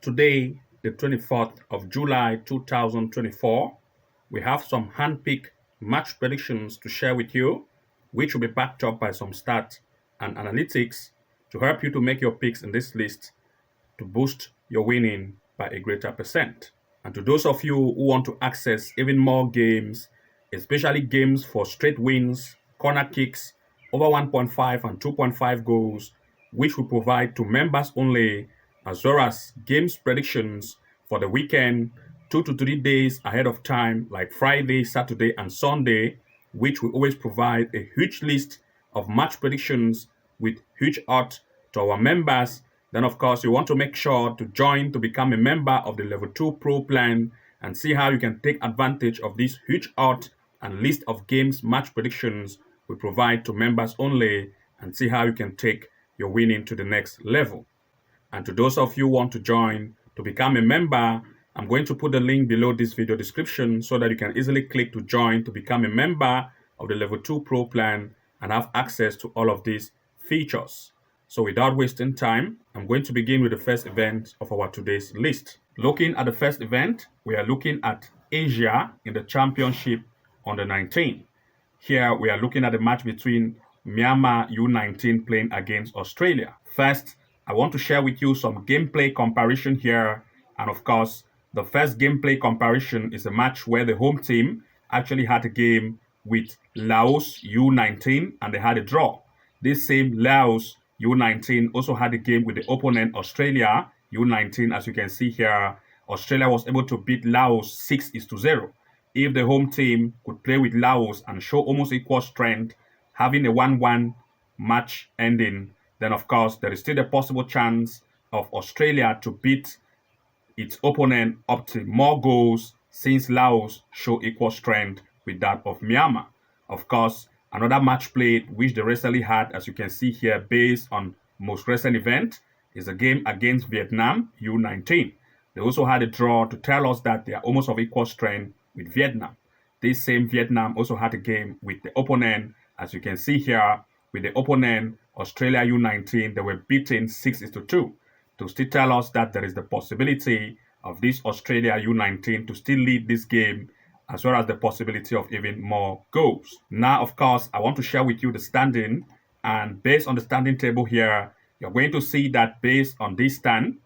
Today, the 24th of July 2024, we have some hand-picked match predictions to share with you, which will be backed up by some stats and analytics to help you to make your picks in this list to boost your winning by a greater percent. And to those of you who want to access even more games, especially games for straight wins, corner kicks, over 1.5 and 2.5 goals, which we provide to members only, as well as games predictions for the weekend, 2 to 3 days ahead of time, like Friday, Saturday, and Sunday, which we always provide a huge list of match predictions with huge odds to our members. Then, of course, you want to make sure to join to become a member of the Level 2 Pro plan and see how you can take advantage of this huge odds and list of games match predictions we provide to members only, and see how you can take your winning to the next level. And to those of you who want to join to become a member, I'm going to put the link below this video description so that you can easily click to join to become a member of the Level 2 Pro plan and have access to all of these features. So without wasting time, I'm going to begin with the first event of our today's list. Looking at the first event, we are looking at Asia in the Championship under 19. Here we are looking at the match between Myanmar U19 playing against Australia. First, I want to share with you some gameplay comparison here. And of course, the first gameplay comparison is a match where the home team actually had a game with Laos U19 and they had a draw. This same Laos U19 also had a game with the opponent Australia U19. As you can see here, Australia was able to beat Laos 6-0. If the home team could play with Laos and show almost equal strength, having a 1-1 match ending, then of course there is still a possible chance of Australia to beat its opponent up to more goals, since Laos show equal strength with that of Myanmar. Of course, another match played which they recently had, as you can see here, based on most recent event, is a game against Vietnam U19. They also had a draw to tell us that they are almost of equal strength with Vietnam. This same Vietnam also had a game with the opponent, as you can see here, with the opponent Australia U19. They were beaten 6-2 to still tell us that there is the possibility of this Australia U19 to still lead this game, as well as the possibility of even more goals. Now, of course, I want to share with you the standing, and based on the standing table here, you're going to see that based on this stand,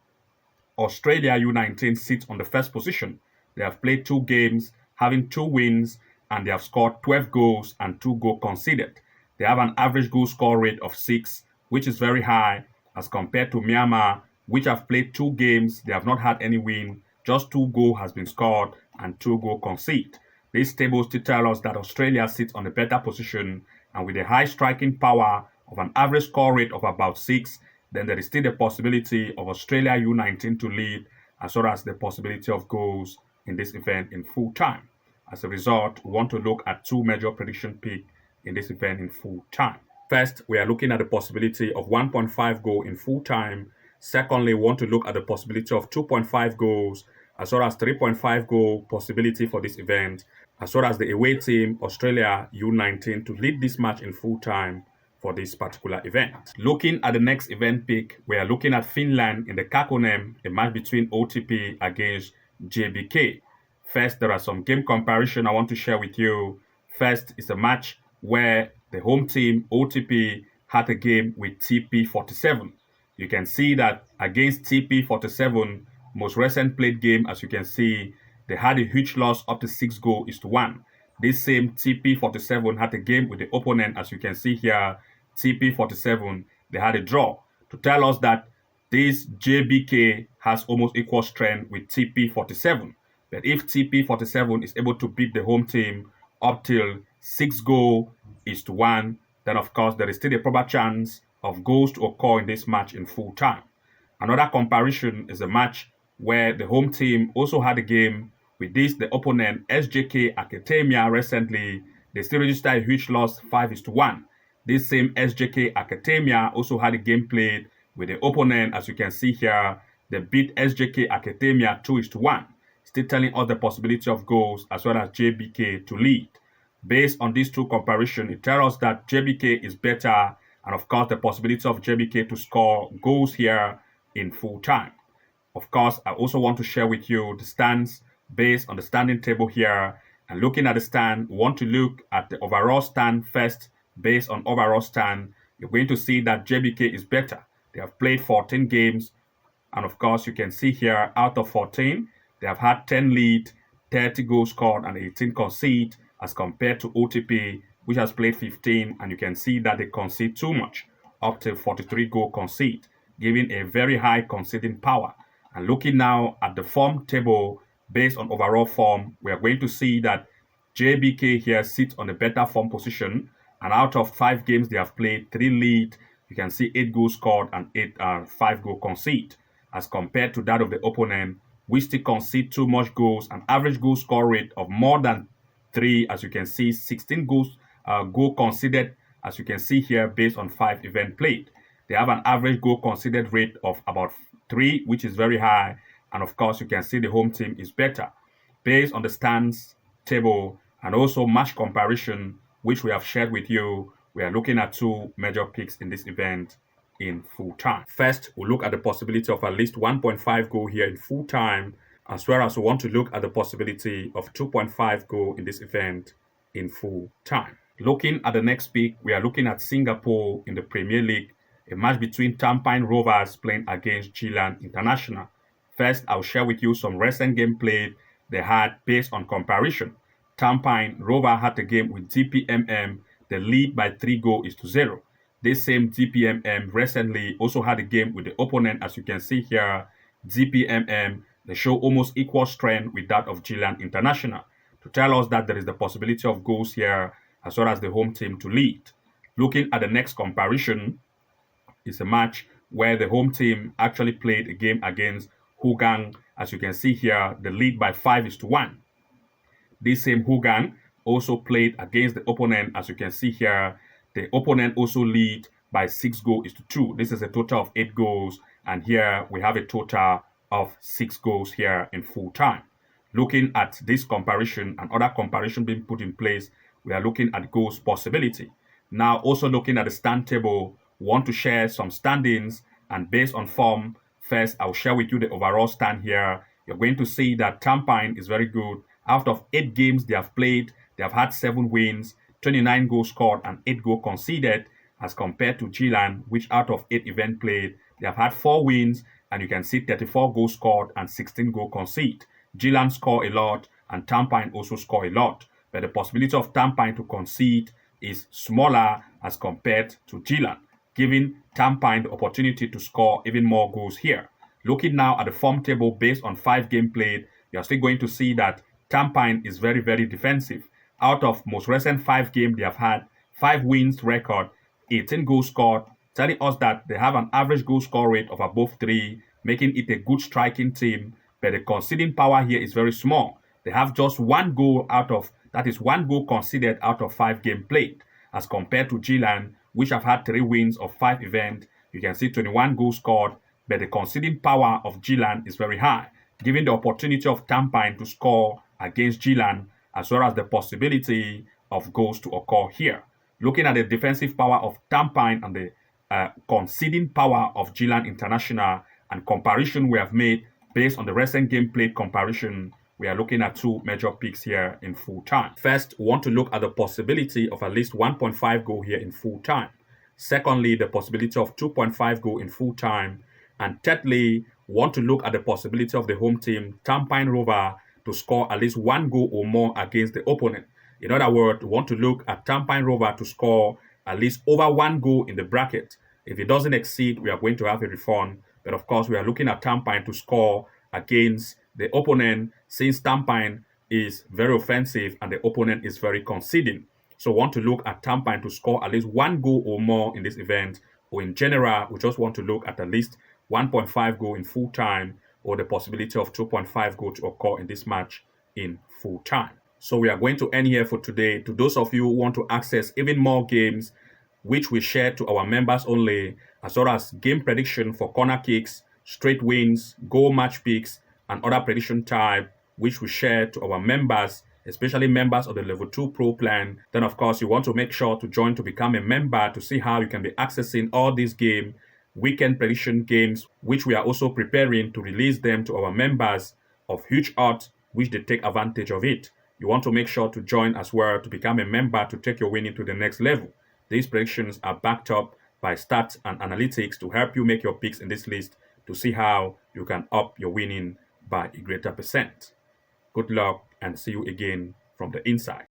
Australia U19 sits on the first position. They have played 2 games, having 2 wins, and they have scored 12 goals and 2 goals conceded. They have an average goal score rate of 6, which is very high as compared to Myanmar, which have played 2 games. They have not had any win. Just 2 goals has been scored and 2 goals conceded. These tables still tell us that Australia sits on a better position, and with a high striking power of an average score rate of about 6, then there is still the possibility of Australia U19 to lead, as well as the possibility of goals in this event in full time. As a result, we want to look at 2 major prediction picks in this event in full time. First, we are looking at the possibility of 1.5 goal in full time. Secondly, we want to look at the possibility of 2.5 goals, as well as 3.5 goal possibility for this event, as well as the away team Australia U19 to lead this match in full time for this particular event. Looking at the next event pick, we are looking at Finland in the Kakkonen, a match between OTP against JBK. First, there are some game comparison I want to share with you. First is a match where the home team OTP had a game with TP47. You can see that against TP47, most recent played game, as you can see, they had a huge loss up to 6-1. This same TP47 had a game with the opponent, as you can see here, TP47, they had a draw to tell us that this JBK has almost equal strength with TP47. But if TP47 is able to beat the home team up till 6-1, then of course there is still a proper chance of goals to occur in this match in full time. Another comparison is a match where the home team also had a game with the opponent SJK Academia recently. They still registered a huge loss 5-1. This same SJK Academia also had a game played with the opponent, as you can see here. They beat SJK Academia 2-1. Still telling us the possibility of goals as well as JBK to lead. Based on these 2 comparisons, it tells us that JBK is better, and of course the possibility of JBK to score goals here in full time. Of course, I also want to share with you the stands based on the standing table here. And looking at the stand, we want to look at the overall stand first. Based on overall stand, you're going to see that JBK is better. They have played 14 games. And of course, you can see here, out of 14, they have had 10 lead, 30 goals scored, and 18 concede, as compared to OTP, which has played 15. And you can see that they concede too much, up to 43 goal concede, giving a very high conceding power. And looking now at the form table based on overall form, we are going to see that JBK here sits on a better form position. And out of 5 games they have played, 3 lead, you can see 8 goals scored and 5 goal concede, as compared to that of the opponent, which still concede too much goals, an average goal score rate of more than 3, as you can see, 16 goals goal conceded, as you can see here, based on 5 events played. They have an average goal conceded rate of about 3, which is very high. And of course, you can see the home team is better. Based on the stands table and also match comparison, which we have shared with you, we are looking at 2 major picks in this event in full time. First, we'll look at the possibility of at least 1.5 goal here in full time, as well as we want to look at the possibility of 2.5 goal in this event in full time. Looking at the next pick, we are looking at Singapore in the Premier League, a match between Tampine Rovers playing against Gilan International. First, I'll share with you some recent gameplay they had based on comparison. Tampine Rover had a game with DPMM. The lead by 3 goals to 0. This same DPMM recently also had a game with the opponent, as you can see here, DPMM. They show almost equal strength with that of Gilan International, to tell us that there is the possibility of goals here, as well as the home team to lead. Looking at the next comparison, is a match where the home team actually played a game against Hugang. As you can see here, the lead by 5-1. This same Hugang also played against the opponent. As you can see here, the opponent also lead by 6 goals to 2. This is a total of 8 goals. And here we have a total of 6 goals here in full time. Looking at this comparison and other comparison being put in place, we are looking at goals possibility. Now, also looking at the stand table, we want to share some standings, and based on form, first I'll share with you the overall stand here. You're going to see that Tampine is very good. Out of 8 games they have played, they have had 7 wins, 29 goals scored and 8 goals conceded, as compared to Gilan, which out of 8 events played, they have had 4 wins, and you can see 34 goals scored and 16 goals conceded. Gilan score a lot and Tampine also score a lot, but the possibility of Tampine to concede is smaller as compared to Gilan, giving Tampine the opportunity to score even more goals here. Looking now at the form table based on 5 games played, you're still going to see that Tampine is very, very defensive. Out of most recent 5 games, they have had 5 wins record, 18 goals scored, telling us that they have an average goal score rate of above 3, making it a good striking team, but the conceding power here is very small. They have just 1 goal that is 1 goal conceded out of 5 games played, as compared to Gilan, which have had 3 wins of 5 events. You can see 21 goals scored, but the conceding power of Gilan is very high, giving the opportunity of Tampine to score against Gilan, as well as the possibility of goals to occur here. Looking at the defensive power of Tampine and the conceding power of Gilan International, and comparison we have made based on the recent game played comparison, we are looking at 2 major picks here in full time. First, we want to look at the possibility of at least 1.5 goal here in full time. Secondly, the possibility of 2.5 goal in full time. And thirdly, we want to look at the possibility of the home team, Tampine Rover, to score at least 1 goal or more against the opponent. In other words, we want to look at Tampine Rover to score at least over 1 goal in the bracket. If it doesn't exceed, we are going to have a refund. But of course, we are looking at Tampine to score against the opponent, since Tampine is very offensive and the opponent is very conceding. So we want to look at Tampine to score at least 1 goal or more in this event, or in general, we just want to look at least 1.5 goal in full time, or the possibility of 2.5 goal to occur in this match in full time. So we are going to end here for today. To those of you who want to access even more games, which we share to our members only, as well as game prediction for corner kicks, straight wins, goal match picks, and other prediction type, which we share to our members, especially members of the Level 2 Pro plan, then of course you want to make sure to join to become a member to see how you can be accessing all these games weekend prediction games, which we are also preparing to release them to our members of huge odds, which they take advantage of it. You want to make sure to join as well to become a member to take your winning to the next level. These predictions are backed up by stats and analytics to help you make your picks in this list to see how you can up your winning by a greater percent. Good luck and see you again from the inside.